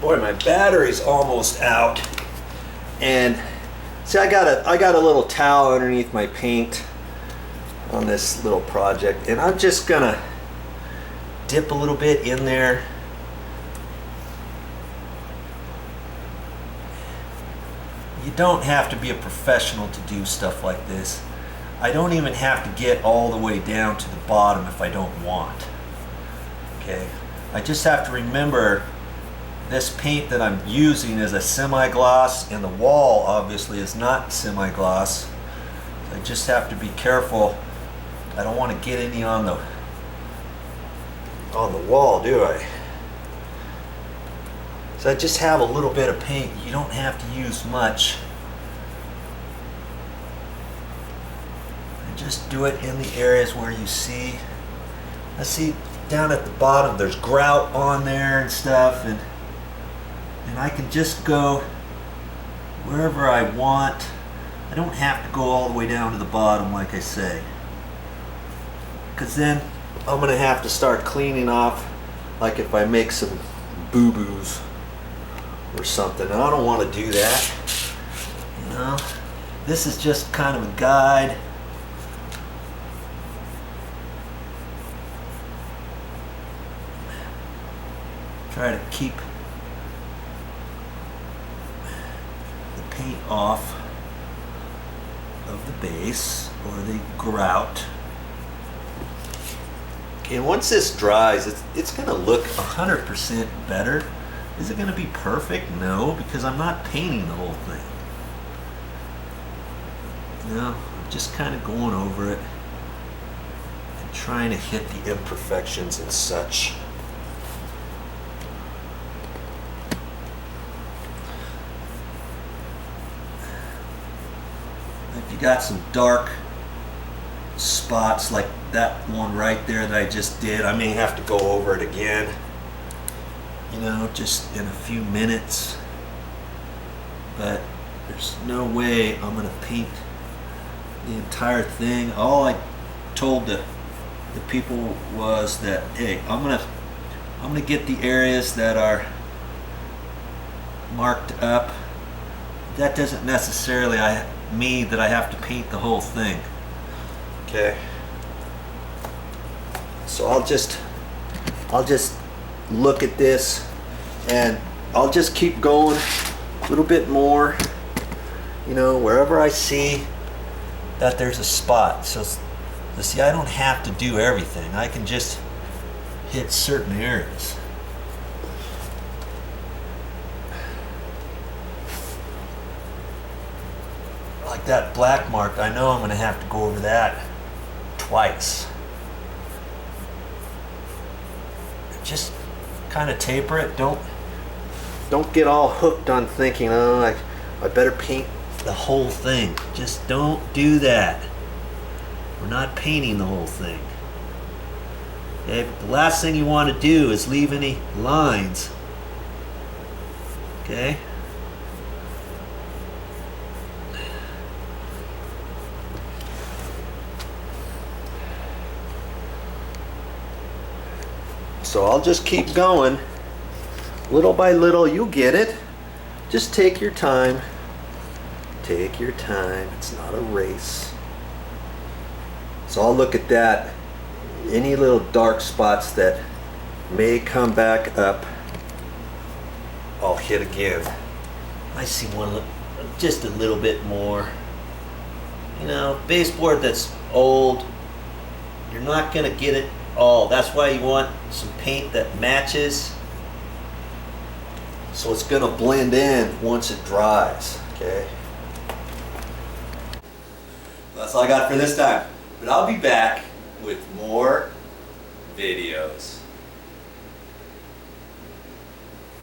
Boy, my battery's almost out. And see, I got a little towel underneath my paint on this little project, and I'm just gonna dip a little bit in there. You don't have to be a professional to do stuff like this. I don't even have to get all the way down to the bottom if I don't want. Okay, I just have to remember this paint that I'm using is a semi-gloss, and the wall obviously is not semi-gloss. So I just have to be careful. I don't want to get any on the wall, do I? So I just have a little bit of paint. You don't have to use much. And just do it in the areas where you see. I see down at the bottom there's grout on there and stuff, and I can just go wherever I want. I don't have to go all the way down to the bottom, like I say, because then I'm gonna have to start cleaning off, like if I make some boo-boos or something, and I don't want to do that. You know, this is just kind of a guide. Try to keep the paint off of the base or the grout. Okay, and once this dries, it's going to look 100% better. Is it going to be perfect? No, because I'm not painting the whole thing. No, I'm just kind of going over it and trying to hit the imperfections and such. If you got some dark spots like that one right there that I just did, I may have to go over it again, you know, just in a few minutes. But there's no way I'm gonna paint the entire thing. All I told the people was that, hey, I'm gonna get the areas that are marked up. That doesn't necessarily mean that I have to paint the whole thing. Okay. So I'll just look at this, and I'll just keep going a little bit more, you know, wherever I see that there's a spot. So see, I don't have to do everything. I can just hit certain areas. Like that black mark, I know I'm going to have to go over that twice. Just kind of taper it. Don't get all hooked on thinking, oh, I better paint the whole thing. Just don't do that. We're not painting the whole thing. Okay, but the last thing you want to do is leave any lines. Okay? So I'll just keep going. Little by little, you'll get it. Just take your time. Take your time. It's not a race. So I'll look at that. Any little dark spots that may come back up, I'll hit again. I see one just a little bit more. You know, baseboard that's old, you're not going to get it all. That's why you want some paint that matches, so it's going to blend in once it dries. Okay, that's all I got for this time, but I'll be back with more videos.